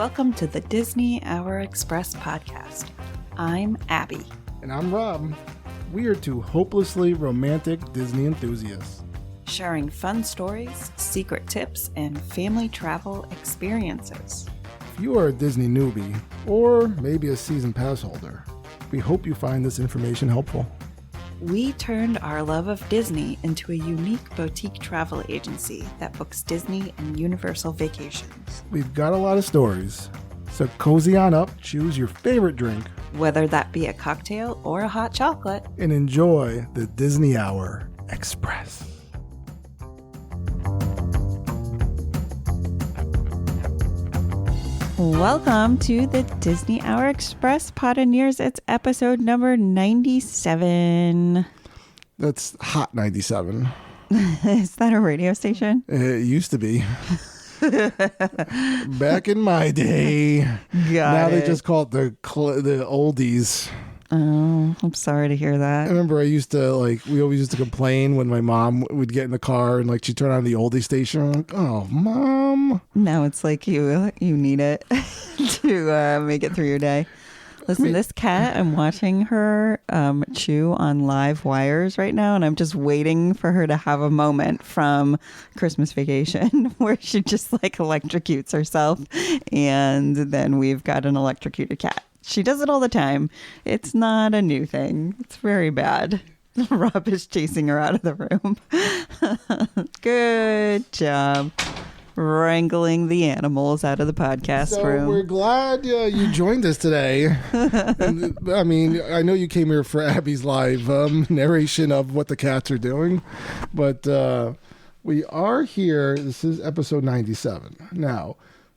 Welcome to the Disney Hour Express podcast. I'm Abbie. And I'm Rob. We are two hopelessly romantic Disney enthusiasts, Sharing fun stories, secret tips, and family travel experiences. If you are a Disney newbie, or maybe a season pass holder, we hope you find this information helpful. We turned our love of Disney into a unique boutique travel agency that books Disney and Universal vacations. We've got a lot of stories, so cozy on up, choose your favorite drink, Whether that be a cocktail or a hot chocolate, and enjoy the Disney Hour Express. welcome to the Disney Hour Express Pioneers. It's episode number 97. That's Hot 97. Is that a radio station? It used to be. Back in my day. They just call it the oldies. Oh, I'm sorry to hear I that. remember we always used to complain when my mom would get in the car and she'd turn on the oldie station. I'm like, oh, Mom. Now it's like you need it to make it through your day. Listen, this cat, I'm watching her chew on live wires right now, and I'm just waiting for her to have a moment from Christmas Vacation where she just electrocutes herself, and then we've got an electrocuted cat. She does it all the time. It's not a new thing. It's very bad. Rob is chasing her out of the room. Good job. Wrangling the animals out of the podcast room. So we're glad you joined us today. I mean, I know you came here for Abbie's live narration of what the cats are doing, but we are here. This is episode 97. Now,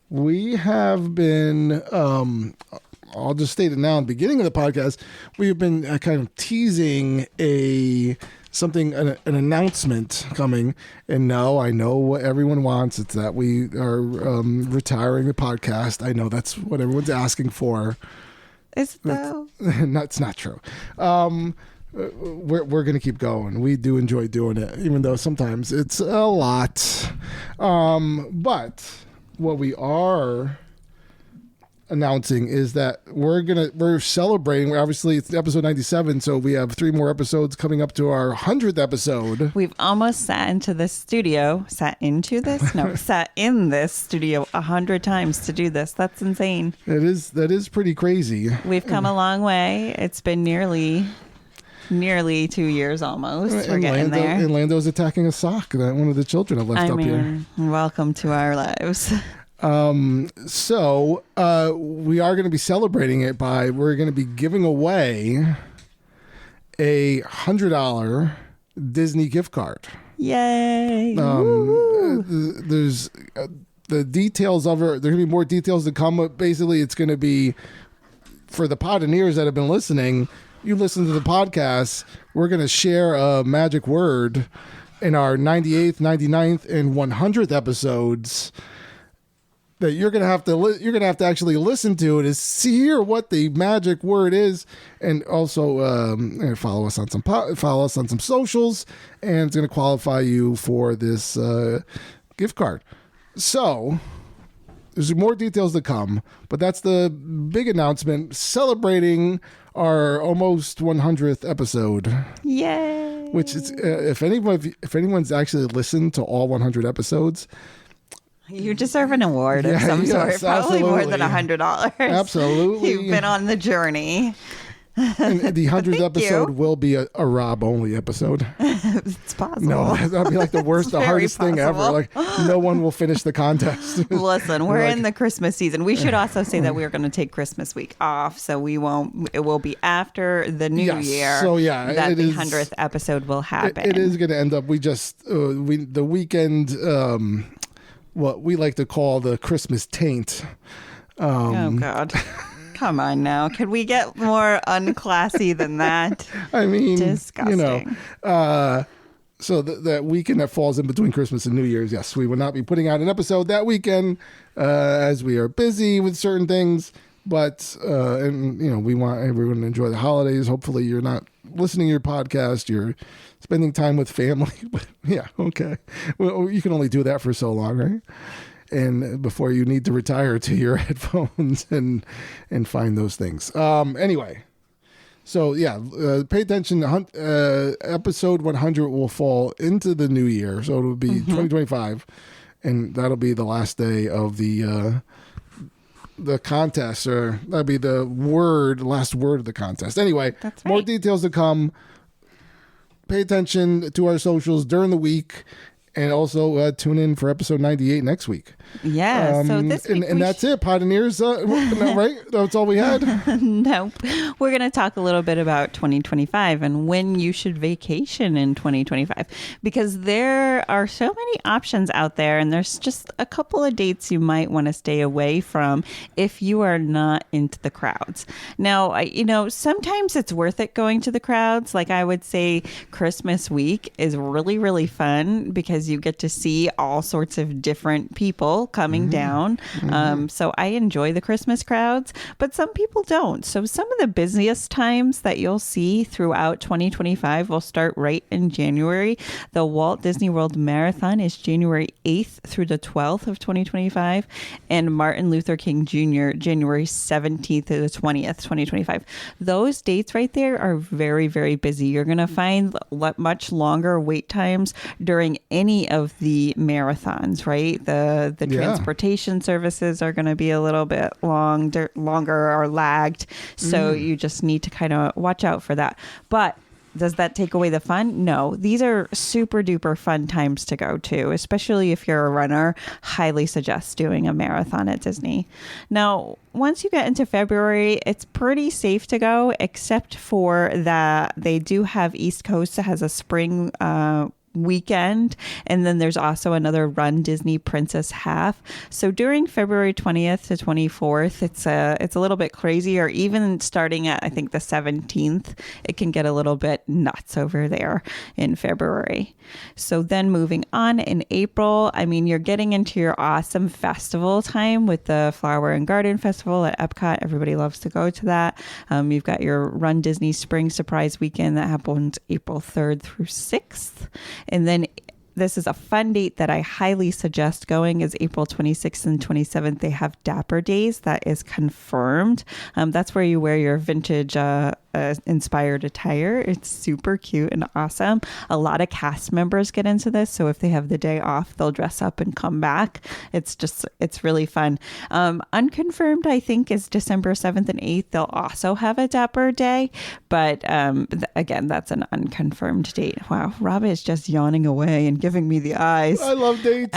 we have been... I'll just state it now at the beginning of the podcast. We've been kind of teasing an announcement coming. And no, I know what everyone wants. It's that we are retiring the podcast. I know that's what everyone's asking for. Is it though? That's not true. We're going to keep going. We do enjoy doing it, even though sometimes it's a lot. But what we are announcing is that we're celebrating. Obviously it's episode 97, so we have 3 more episodes coming up to our 100th episode. We've almost sat in this studio 100 times to do this. That's insane. That is pretty crazy. We've come a long way. It's been nearly 2 years almost. We're getting there. And Lando's attacking a sock that one of the children have left here. Welcome to our lives. So we are going to be celebrating it we're going to be giving away a $100 Disney gift card. Yay. There's the details of it. There's going to be more details to come. But basically, it's going to be for the Pioneers that have been listening. You listen to the podcast. We're going to share a magic word in our 98th, 99th, and 100th episodes that you're gonna have to actually listen to it to hear what the magic word is, and also follow us on some socials, and it's gonna qualify you for this gift card. So there's more details to come, but that's the big announcement celebrating our almost 100th episode. Yay! Which is if anyone's actually listened to all 100 episodes. You deserve an award of some sort. Probably absolutely. more than $100. Absolutely. You've been on the journey. And the 100th episode will be a Rob-only episode. It's possible. No, that'll be the worst, the hardest thing ever. No one will finish the contest. Listen, we're in the Christmas season. We should also say that we're going to take Christmas week off, so it will be after the new year. So that the 100th episode will happen. It is going to end up. We just the weekend. What we like to call the Christmas taint. Oh God. Come on now. Could we get more unclassy than that? I mean, disgusting. So that weekend that falls in between Christmas and New Year's, yes, we will not be putting out an episode that weekend as we are busy with certain things. But, we want everyone to enjoy the holidays. Hopefully you're not listening to your podcast. You're spending time with family. But yeah, okay. Well, you can only do that for so long, right? and before you need to retire to your headphones and find those things. Anyway, so yeah, pay attention. Episode 100 will fall into the new year, so it'll be 2025, and that'll be the last day of the contest, or that'll be the last word of the contest. Anyway, that's right. More details to come. Pay attention to our socials during the week. And also tune in for episode 98 next week. Yeah. So this week and that's it. Pioneers, right? That's all we had? No. We're going to talk a little bit about 2025 and when you should vacation in 2025. Because there are so many options out there. And there's just a couple of dates you might want to stay away from if you are not into the crowds. Now, sometimes it's worth it going to the crowds. Like I would say Christmas week is really, really fun because you get to see all sorts of different people coming down. So I enjoy the Christmas crowds, but some people don't. So some of the busiest times that you'll see throughout 2025 will start right in January. The Walt Disney World Marathon is January 8th through the 12th of 2025, and Martin Luther King Jr. January 17th to the 20th, 2025. Those dates right there are very, very busy. You're going to find much longer wait times during any of the marathons, right? The transportation services are going to be a little bit longer or lagged. So you just need to kind of watch out for that. But does that take away the fun? No. These are super duper fun times to go to, especially if you're a runner. Highly suggest doing a marathon at Disney. Now, once you get into February, it's pretty safe to go, except for that they do have East Coast that has a spring weekend, and then there's also another Run Disney Princess Half. So during February 20th to 24th, it's a little bit crazy, or even starting at I think the 17th, it can get a little bit nuts over there in February. So then moving on in April, I mean, you're getting into your awesome festival time with the Flower and Garden Festival at Epcot. Everybody loves to go to that. You've got your Run Disney Spring Surprise Weekend that happens April 3rd through 6th. And then this is a fun date that I highly suggest going is April 26th and 27th. They have Dapper Days. That is confirmed. That's where you wear your vintage inspired attire. It's super cute and awesome. A lot of cast members get into this. So if they have the day off, they'll dress up and come back. It's really fun. Unconfirmed, I think, is December 7th and 8th. They'll also have a Dapper Day. But again, that's an unconfirmed date. Wow. Rob is just yawning away and giving me the eyes. I love dates.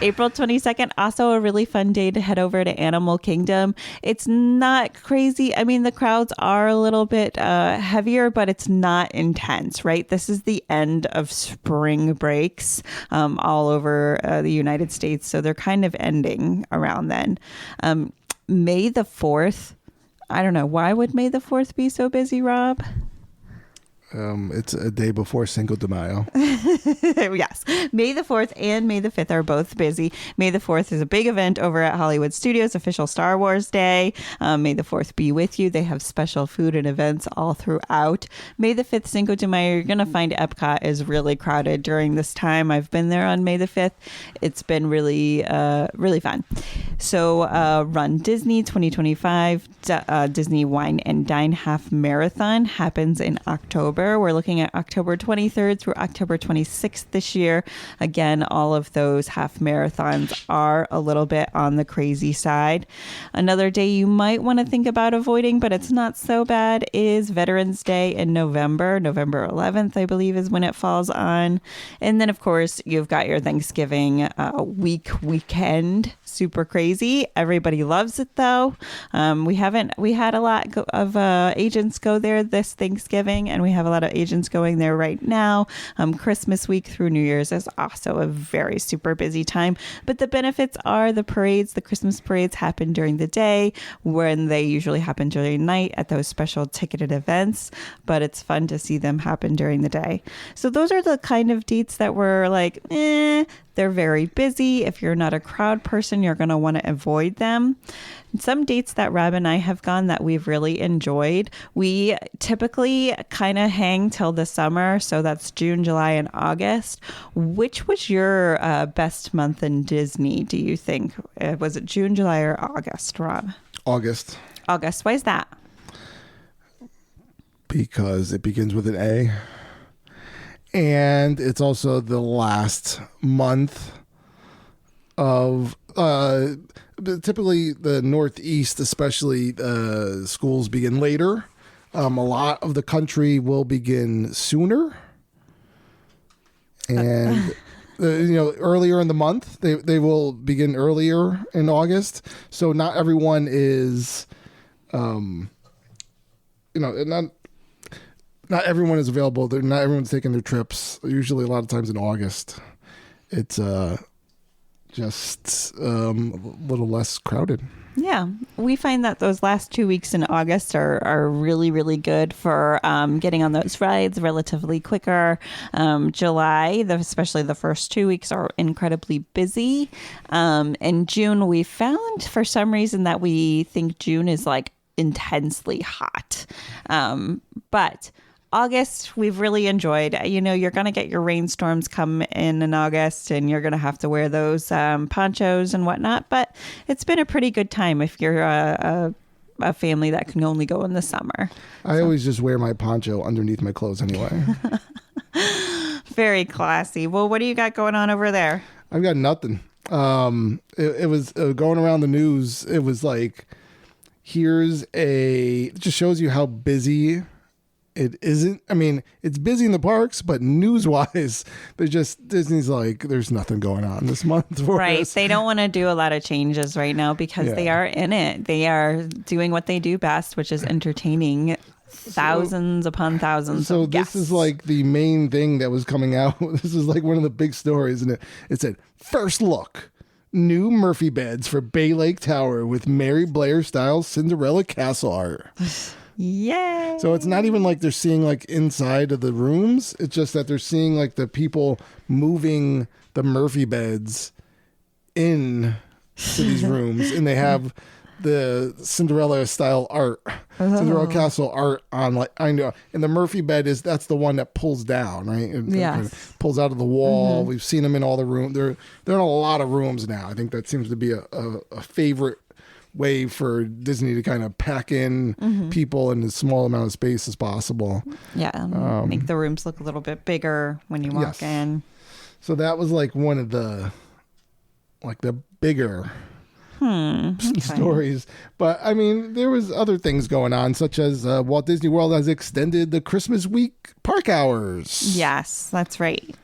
April 22nd, also a really fun day to head over to Animal Kingdom. It's not crazy. I mean, the crowds are a little bit heavier, but it's not intense, right? This is the end of spring breaks all over the United States. So they're kind of ending around then. May the 4th. I don't know. Why would May the 4th be so busy, Rob? It's a day before Cinco de Mayo. Yes. May the 4th and May the 5th are both busy. May the 4th is a big event over at Hollywood Studios, official Star Wars Day. May the 4th be with you. They have special food and events all throughout. May the 5th, Cinco de Mayo, you're going to find Epcot is really crowded during this time. I've been there on May the 5th. It's been really, really fun. So Run Disney 2025, Disney Wine and Dine Half Marathon happens in October. We're looking at October 23rd through October 26th this year. Again, all of those half marathons are a little bit on the crazy side. Another day you might want to think about avoiding, but it's not so bad, is Veterans Day in November. November 11th, I believe, is when it falls on. And then, of course, you've got your Thanksgiving weekend. Super crazy. Everybody loves it, though. We had a lot of agents go there this Thanksgiving, and we have a lot of agents going there right now. Christmas week through New Year's is also a very super busy time. But the benefits are the parades. The Christmas parades happen during the day when they usually happen during night at those special ticketed events. But it's fun to see them happen during the day. So those are the kind of dates that were like, they're very busy. If you're not a crowd person, you're going to want to avoid them. Some dates that Rob and I have gone that we've really enjoyed, we typically kind of hang till the summer. So that's June, July, and August. Which was your best month in Disney, do you think? Was it June, July, or August, Rob? August. August. Why is that? Because it begins with an A. And it's also the last month of typically the Northeast, especially schools begin later. A lot of the country will begin sooner. And earlier in the month, they will begin earlier in August. So not everyone is not everyone is available. Not everyone's taking their trips. Usually a lot of times in August. It's just a little less crowded. Yeah, we find that those last 2 weeks in August are really, really good for getting on those rides relatively quicker. July, especially the first 2 weeks, are incredibly busy. In June, we found for some reason that we think June is like intensely hot. But August, we've really enjoyed. You're going to get your rainstorms come in August, and you're going to have to wear those ponchos and whatnot. But it's been a pretty good time if you're a family that can only go in the summer. I always just wear my poncho underneath my clothes anyway. Very classy. Well, what do you got going on over there? I've got nothing. It was going around the news. It was like, it just shows you how busy it isn't. I mean, it's busy in the parks, but news-wise, Disney's like, there's nothing going on this month for right. us. They don't want to do a lot of changes right now because they are in it. They are doing what they do best, which is entertaining thousands upon thousands of guests. This is like the main thing that was coming out. This is like one of the big stories, and it said, first look, new Murphy beds for Bay Lake Tower with Mary Blair-style Cinderella castle art. Yay! So it's not even like they're seeing like inside of the rooms. It's just that they're seeing like the people moving the Murphy beds in to these rooms, and they have the Cinderella style art, Cinderella castle art on. Like, I know, and the Murphy bed that's the one that pulls down, right? Yes. Pulls out of the wall. We've seen them in all the rooms. They're in a lot of rooms now. I think that seems to be a favorite way for Disney to kind of pack in people in as small amount of space as possible. Yeah, make the rooms look a little bit bigger when you walk in. So that was like one of the bigger stories. But I mean, there was other things going on, such as Walt Disney World has extended the Christmas week park hours. Yes, that's right.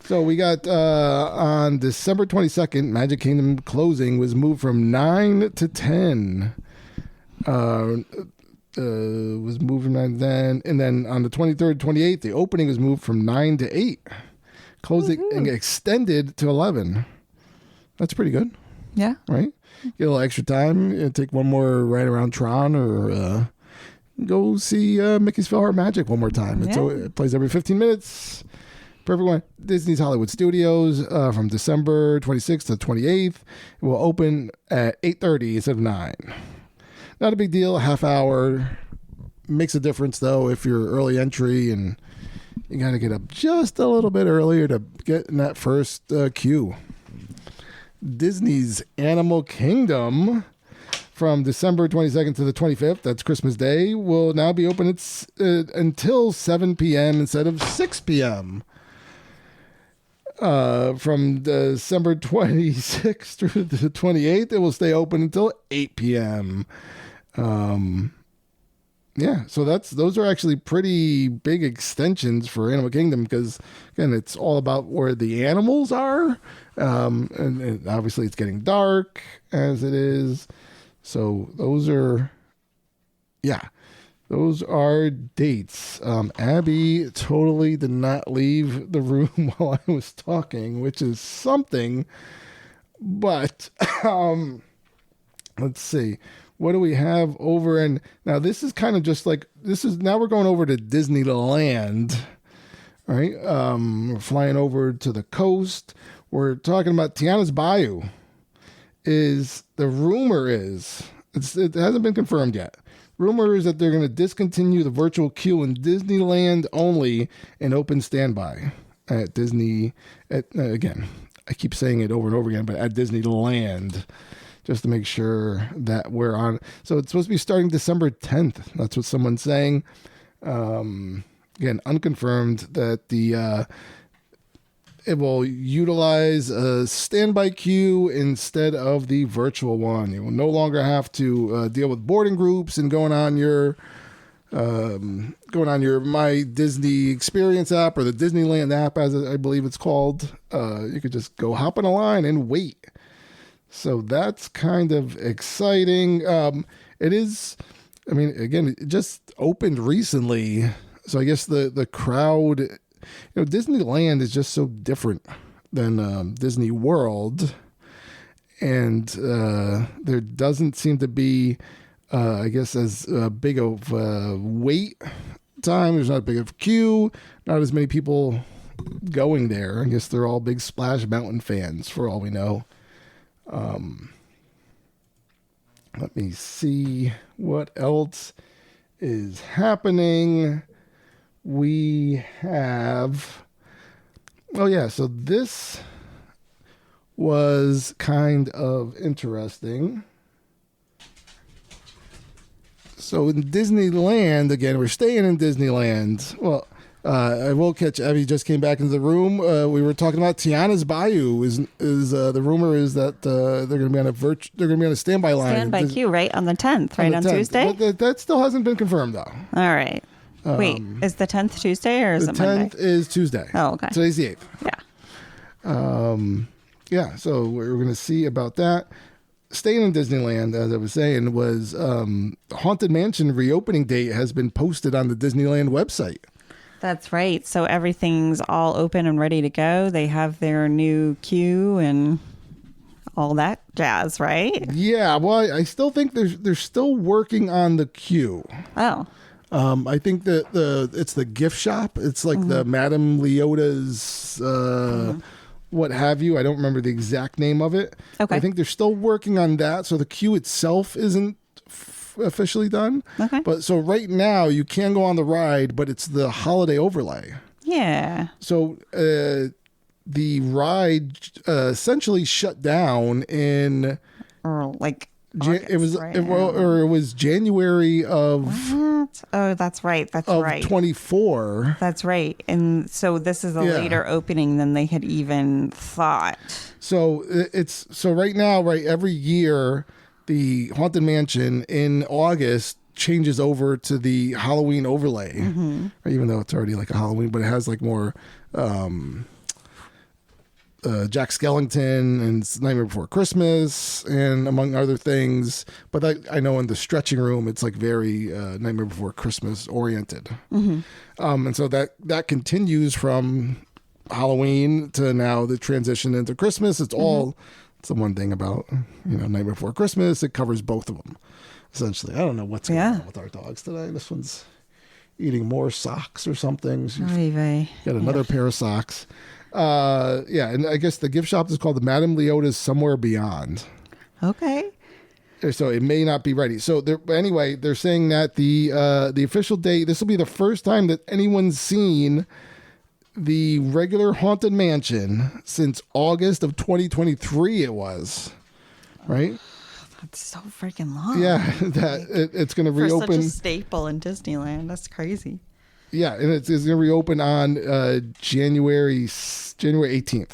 So we got on December 22nd, Magic Kingdom closing was moved from 9 to 10. Was moved from 9 to 10. And then on the 23rd, 28th, the opening was moved from 9 to 8. Closing and extended to 11. That's pretty good. Yeah. Right? Get a little extra time. Take one more ride around Tron, or go see Mickey's Philhart Magic one more time. It plays every 15 minutes. Perfect one. Disney's Hollywood Studios from December 26th to 28th. It will open at 8:30 instead of 9. Not a big deal. A half hour. Makes a difference, though, if you're early entry and you got to get up just a little bit earlier to get in that first queue. Disney's Animal Kingdom from December 22nd to the 25th, that's Christmas Day, will now be open until 7 p.m. instead of 6 p.m. From December 26th through the 28th, it will stay open until 8 p.m. So those are actually pretty big extensions for Animal Kingdom, because again, it's all about where the animals are, and obviously it's getting dark as it is. So those are dates. Abbie totally did not leave the room while I was talking, which is something. But let's see. What do we have over in... Now, this is kind of just like... Now we're going over to Disneyland, right? We're flying over to the coast. We're talking about Tiana's Bayou. is the rumor is it hasn't been confirmed yet. Rumor is that they're going to discontinue the virtual queue in Disneyland only and open standby at Disney. Again, I keep saying it over and over again, but at Disneyland, just to make sure that we're on. So it's supposed to be starting December 10th. That's what someone's saying. Again, unconfirmed that it will utilize a standby queue instead of the virtual one. You will no longer have to deal with boarding groups and going on your My Disney Experience app or the Disneyland app, as I believe it's called. You could just go hop on a line and wait. So that's kind of exciting. It is. I mean, again, it just opened recently, so I guess the crowd. Disneyland is just so different than Disney World, and there doesn't seem to be, I guess, as big of wait time. There's not a big of queue, not as many people going there. I guess they're all big Splash Mountain fans, for all we know. Let me see what else is happening. We have, so this was kind of interesting. So in Disneyland, again, we're staying in Disneyland. Well, I will catch Abbie just came back into the room. We were talking about Tiana's Bayou. Is the rumor is that they're going to be on a standby line. Standby queue, right on the 10th, right on 10th. Tuesday. But that still hasn't been confirmed though. All right. Wait, is the 10th Tuesday or is it Monday? The 10th is Tuesday. Oh, okay. Today's the 8th. Yeah. So we're going to see about that. Staying in Disneyland, as I was saying, was Haunted Mansion reopening date has been posted on the Disneyland website. That's right. So everything's all open and ready to go. They have their new queue and all that jazz, right? Yeah. Well, I still think they're still working on the queue. Oh. I think that it's the gift shop. It's like the Madame Leota's what have you. I don't remember the exact name of it. Okay. I think they're still working on that. So the queue itself isn't officially done. Okay. But so right now you can go on the ride, but it's the holiday overlay. Yeah. So the ride essentially shut down in or like August, it was January of what? Oh, that's right. That's of right. 24. That's right. And so this is a later opening than they had even thought. So right now, every year the Haunted Mansion in August changes over to the Halloween overlay. Even though it's already like a Halloween, but it has like more Jack Skellington and Nightmare Before Christmas, and among other things. But I know in the stretching room, it's like very Nightmare Before Christmas oriented. And so that continues from Halloween to now the transition into Christmas. It's all, it's the one thing about, Nightmare Before Christmas. It covers both of them, essentially. I don't know what's going on with our dogs today. This one's eating more socks or something. Got another pair of socks. And I guess the gift shop is called the Madame Leota's Somewhere Beyond. Okay. So it may not be ready. So anyway, they're saying that the official date, this will be the first time that anyone's seen the regular Haunted Mansion since August of 2023 it was. Right? That's so freaking long. Yeah, it's going to reopen. For such a staple in Disneyland. That's crazy. Yeah, and it's going to reopen on January 18th.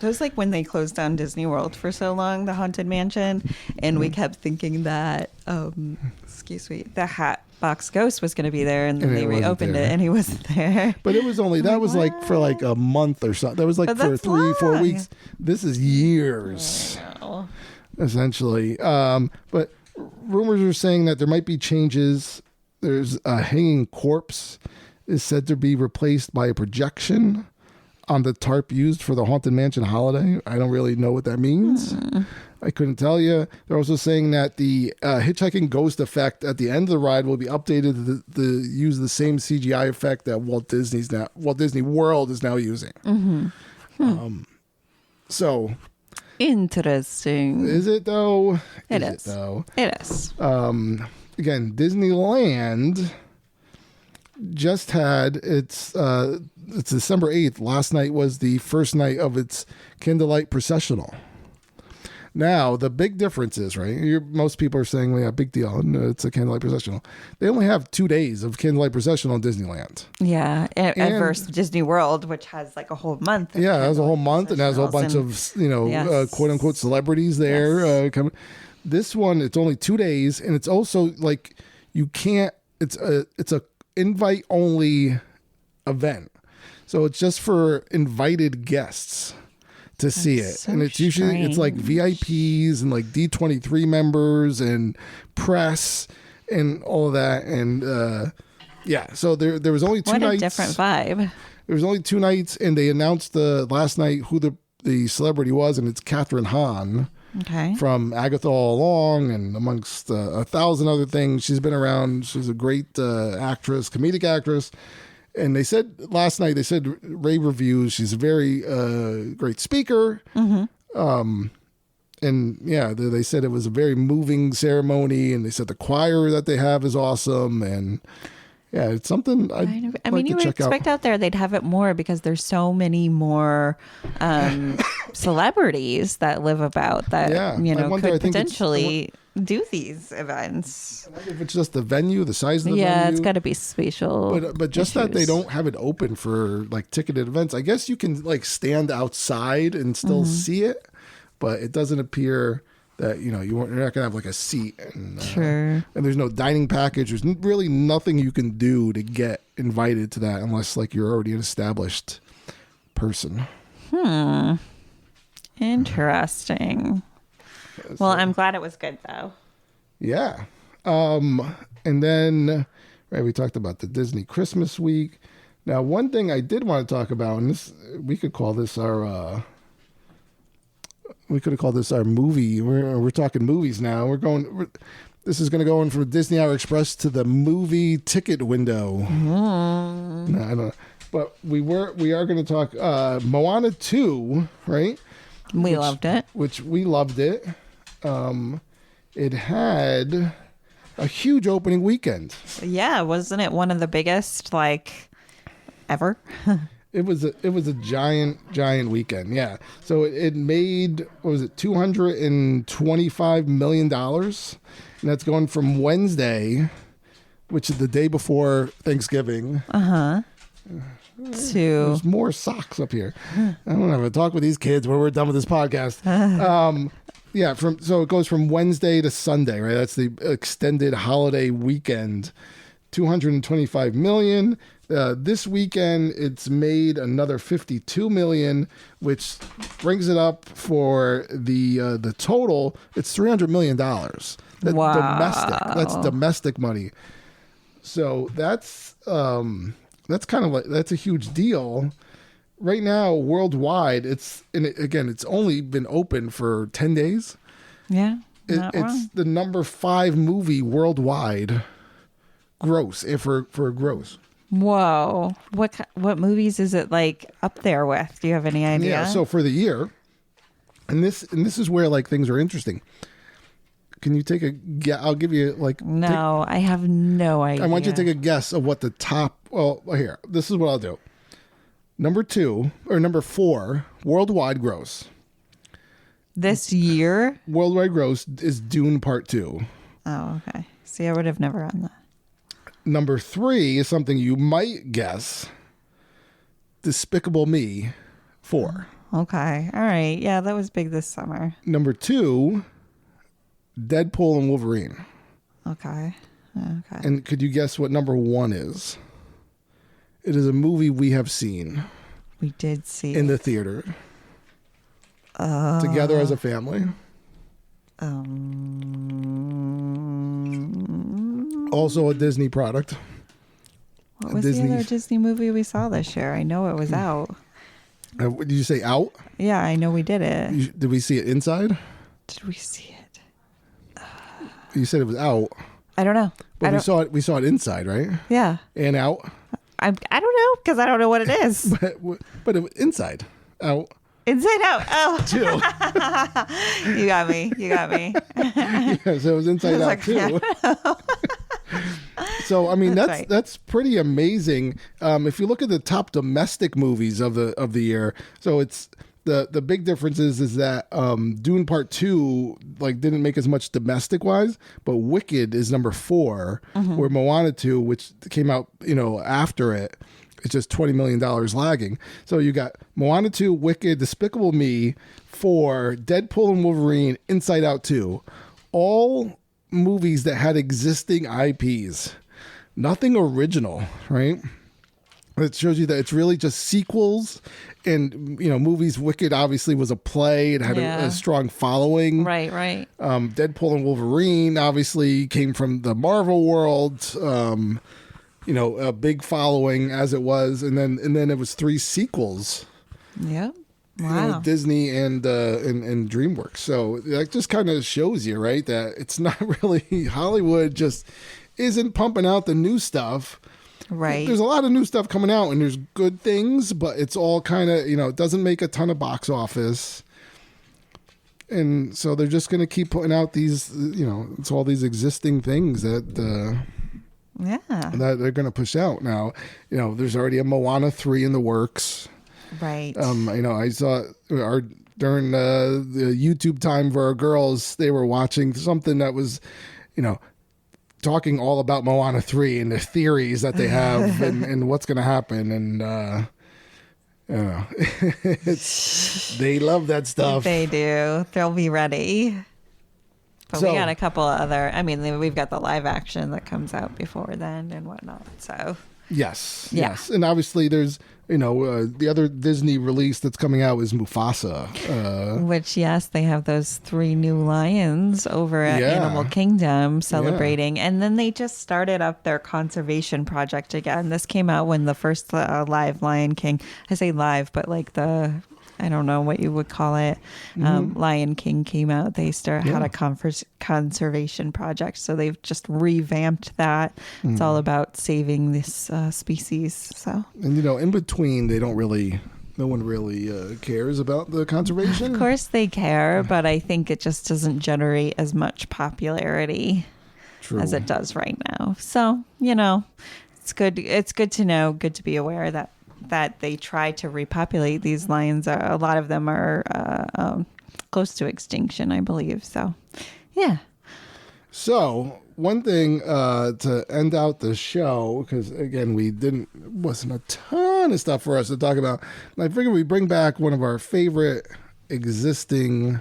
It was like when they closed down Disney World for so long, the Haunted Mansion, and we kept thinking that, the Hatbox Ghost was going to be there, and then they reopened it, and he wasn't there. But it was only, that was like for like a month or something. That was like for 3-4 weeks. This is years, essentially. But rumors are saying that there might be changes. There's a hanging corpse is said to be replaced by a projection on the tarp used for the Haunted Mansion holiday. I don't really know what that means. I couldn't tell you. They're also saying that the hitchhiking ghost effect at the end of the ride will be updated to use the same CGI effect that Walt Disney World is now using. So Interesting. Is it though? It is. It is. Again, Disneyland just had it's December 8th. Last night was the first night of its candlelight processional. Now, the big difference is, right? Most people are saying, well, yeah, big deal. No, it's a candlelight processional. They only have 2 days of candlelight processional in Disneyland. Yeah. And versus Disney World, which has like a whole month. Yeah, it has a whole month and has a whole bunch of, yes. quote unquote celebrities there. Coming. This one, it's only 2 days. And it's also like, you can't, it's a invite only event. So it's just for invited guests to see it. So and it's usually it's like VIPs and like D23 members and press and all of that. And so there was only 2 nights. What a different vibe. There was only 2 nights, and they announced the last night who the celebrity was, and it's Catherine Hahn. Okay. From Agatha All Along and amongst 1,000 other things. She's been around. She's a great actress, comedic actress. And they said last night, rave reviews. She's a very great speaker. Mm-hmm. And yeah, they said it was a very moving ceremony. And they said the choir that they have is awesome. And yeah, it's something I mean, you would expect out there they'd have it more because there's so many more celebrities that live about that, could potentially do these events. I wonder if it's just the venue, the size of the venue. Yeah, it's got to be spatial. But just that they don't have it open for like ticketed events. I guess you can like stand outside and still see it, but it doesn't appear that you're not gonna have like a seat. And, sure. And there's no dining package. There's really nothing you can do to get invited to that unless like you're already an established person. Interesting. Well, I'm glad it was good though. Yeah. And then we talked about the Disney Christmas week. Now, one thing I did want to talk about, and we could call this our we could have called this our movie. We're talking movies now. This is going to go in from Disney Hour Express to the movie ticket window. No, I don't know. But we are going to talk Moana 2, right? We loved it. Which we loved it. It had a huge opening weekend. Yeah, wasn't it one of the biggest ever? It was a giant weekend. Yeah. So it made, what was it, $225 million, and that's going from Wednesday, which is the day before Thanksgiving. There's more socks up here. I don't have a talk with these kids when we're done with this podcast. So it goes from Wednesday to Sunday, right? That's the extended holiday weekend. 225 million. This weekend, it's made another 52 million, which brings it up for the total. It's $300 million. Wow. Domestic. That's domestic money. So that's kind of like, that's a huge deal. Right now, worldwide, it's only been open for 10 days. Yeah. It's the number 5 movie worldwide gross for gross. Whoa. What movies is it up there with? Do you have any idea? Yeah, so for the year, and this is where things are interesting. Can you take a guess? I'll give you No, I have no idea. I want you to take a guess of what the top. Well, here, this is what I'll do. Number 4 worldwide gross. This year? Worldwide gross is Dune Part 2. Oh, okay. See, I would have never gotten that. Number 3 is something you might guess. Despicable Me 4. Okay. All right. Yeah, that was big this summer. Number 2, Deadpool and Wolverine. Okay. And could you guess what number 1 is? It is a movie we have seen. We did see in the theater. Together as a family. Also a Disney product. What was the other Disney movie we saw this year? I know it was out. Did you say out? Yeah, I know we did it. Did we see it inside? Did we see it? You said it was out. I don't know. But we saw it inside, right? Yeah. And out? I don't know because I don't know what it is. but it was inside. Out. Inside Out. Oh, 2. you got me. You got me. Yeah, so it was Inside Out like, 2. yeah. So I mean That's that's right. pretty amazing. If you look at the top domestic movies of the year, so it's the big difference is that Dune Part 2 like didn't make as much domestic wise, but Wicked is number 4, where Moana 2, which came out after it, it's just $20 million lagging. So you got Moana 2, Wicked, Despicable Me 4, Deadpool and Wolverine, Inside Out 2, all movies that had existing IPs. Nothing original, right? It shows you that it's really just sequels and, movies. Wicked obviously was a play. It had a strong following. Right. Deadpool and Wolverine obviously came from the Marvel world. A big following as it was. And then it was 3 sequels. Yep. Wow. Disney and DreamWorks. So that just kind of shows you, right, that it's not really Hollywood just isn't pumping out the new stuff. Right. There's a lot of new stuff coming out and there's good things, but it's all kind of, it doesn't make a ton of box office. And so they're just going to keep putting out these, it's all these existing things that they're going to push out now. There's already a Moana 3 in the works. Right. I saw during the YouTube time for our girls, they were watching something that was, talking all about Moana 3 and the theories that they have and what's going to happen. And, they love that stuff. They do. They'll be ready. But we got a couple of other, we've got the live action that comes out before then and whatnot. So. Yes. Yeah. Yes. And obviously there's, the other Disney release that's coming out is Mufasa. Which, yes, they have those 3 new lions over at Animal Kingdom celebrating. And then they just started up their conservation project again. This came out when the first live Lion King, I say live, but like I don't know what you would call it. Lion King came out. They had a conservation project. So they've just revamped that. It's all about saving this species. So, and in between, no one really cares about the conservation. Of course they care, but I think it just doesn't generate as much popularity as it does right now. So, it's good. It's good to know, good to be aware that they try to repopulate these lions. A lot of them are close to extinction, I believe. So, yeah. So one thing to end out the show, because again, wasn't a ton of stuff for us to talk about. I figured we bring back one of our favorite existing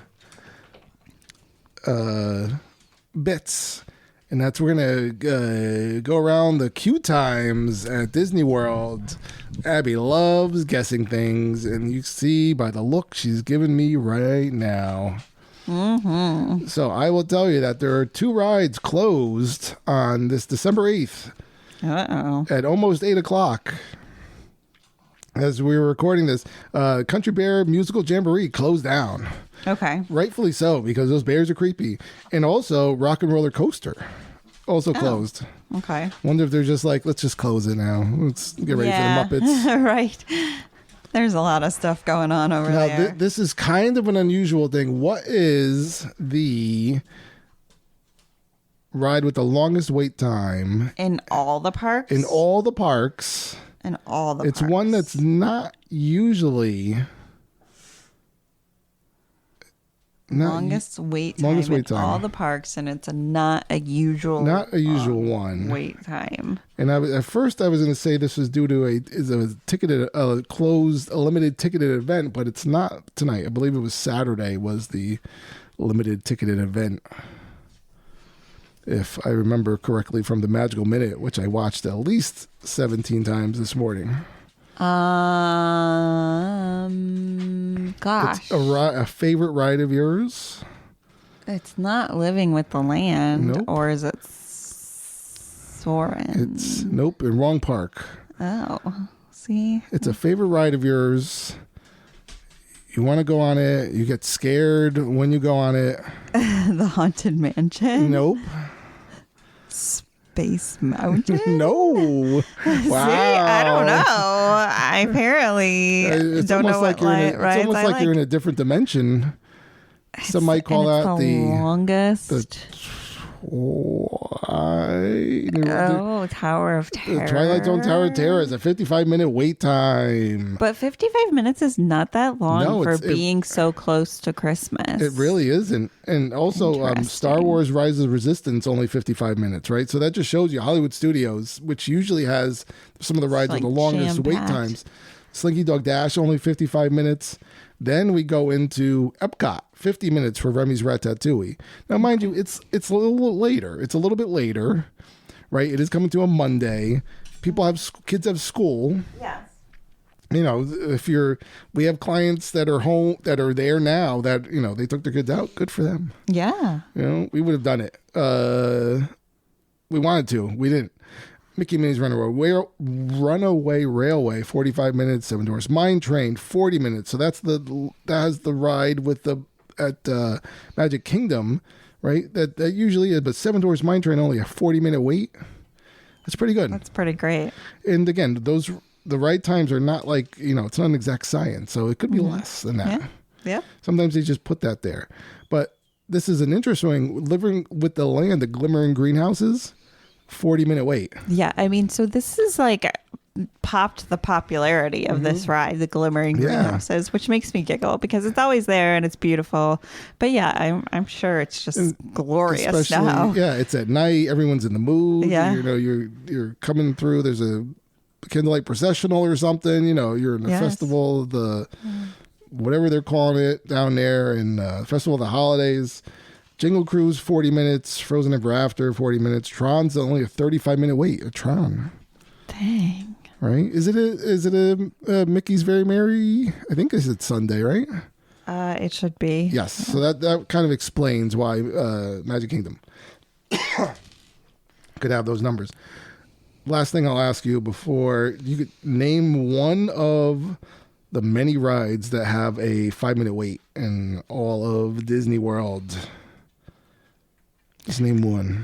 bits. And that's we're going to go around the queue times at Disney World. Abbie loves guessing things, and you see by the look she's giving me right now. Mm-hmm. So I will tell you that there are 2 rides closed on this December 8th at almost 8 o'clock. As we were recording this, Country Bear Musical Jamboree closed down. Okay. Rightfully so, because those bears are creepy. And also, Rock and Roller Coaster also closed. Okay. Wonder if they're just like, let's just close it now. Let's get ready for the Muppets. Right. There's a lot of stuff going on over there. Now, this is kind of an unusual thing. What is the ride with the longest wait time? In all the parks? In all the parks. In all the parks. It's parks. one that's not usually... Longest wait time in all the parks, and it's not a usual one wait time. And at first I was going to say this was due to a limited ticketed event, but it's not tonight. I believe it was Saturday was the limited ticketed event, if I remember correctly from the Magical Minute, which I watched at least 17 times this morning. Gosh. It's a favorite ride of yours? It's not Living with the Land. Nope. Or is it Soarin'? Nope, in wrong park. Oh, see? It's a favorite ride of yours. You want to go on it. You get scared when you go on it. The Haunted Mansion? Nope. Space Mountain? No. Wow. See, I don't know. I apparently don't know what rides It's almost I like like. you're in a different dimension. Some might call that the longest. Tower of Terror. The Twilight Zone Tower of Terror is a 55-minute wait time. But 55 minutes is not that long No, for being so close to Christmas. It really isn't. And also, Star Wars Rise of the Resistance, only 55 minutes, right? So that just shows you Hollywood Studios, which usually has some of the rides with the longest wait times. Slinky Dog Dash, only 55 minutes. Then we go into Epcot, 50 minutes for Remy's Ratatouille. Now, mind you, it's a little later. It's a little bit later, right? It is coming to a Monday. Kids have school. Yes. You know, we have clients that are home, that are there now, that, you know, they took their kids out. Good for them. Yeah. You know, we would have done it. We wanted to. We didn't. Mickey Minnie's Runaway Railway, 45 minutes. Seven Dwarfs Mine Train, 40 minutes. So that has the ride with at Magic Kingdom, right? That usually is, but Seven Dwarfs Mine Train only a 40-minute wait. That's pretty good. That's pretty great. And again, the ride times are not like, you know, it's not an exact science, so it could be less than that. Yeah. Sometimes they just put that there. But this is an interesting Living with the Land, the Glimmering Greenhouses. 40-minute wait. Yeah, I mean, so this is like popped the popularity of this ride, the Glimmering Greenhouses, which makes me giggle because it's always there and it's beautiful. But yeah, I'm sure it's just glorious now. Yeah, it's at night. Everyone's in the mood. Yeah. You know, you're coming through. There's a candlelight processional or something. You know, you're in the festival, whatever they're calling it down there, and Festival of the Holidays. Jingle Cruise, 40 minutes. Frozen Ever After, 40 minutes. Tron's only a 35-minute wait. A Tron. Dang. Right? Is it a Mickey's Very Merry? I think it's Sunday, right? It should be. Yes. So that kind of explains why Magic Kingdom could have those numbers. Last thing I'll ask you before you could name one of the many rides that have a 5-minute wait in all of Disney World. Just name one.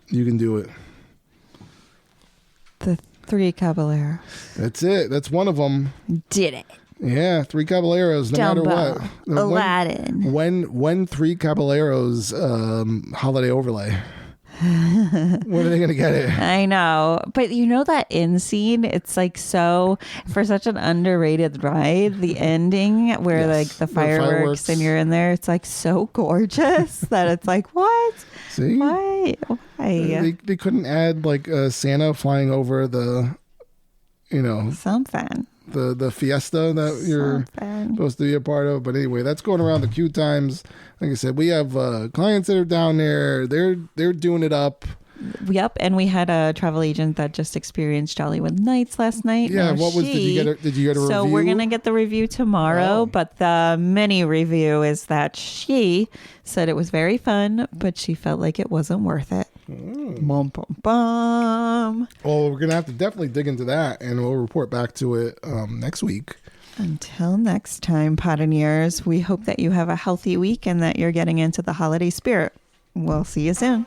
You can do it. The Three Caballeros. That's it. That's one of them. Did it. Yeah, Three Caballeros, no Dumbo, matter what. Aladdin. When Three Caballeros holiday overlay. When are they going to get it? I know. But you know that end scene? It's like so, for such an underrated ride, the ending where like the fireworks and you're in there, it's like so gorgeous that it's like, what? See? Why? They couldn't add like Santa flying over the, you know. Something. The fiesta that you're supposed to be a part of. But anyway, that's going around the queue times. Like I said, we have clients that are down there. They're doing it up. Yep, and we had a travel agent that just experienced Jollywood Nights last night. Yeah, did you get a review? So we're gonna get the review tomorrow, but the mini review is that she said it was very fun, but she felt like it wasn't worth it. Bum, bum, bum. Well, we're gonna have to definitely dig into that, and we'll report back to it next week. Until next time, Potteneers, we hope that you have a healthy week and that you're getting into the holiday spirit. We'll see you soon.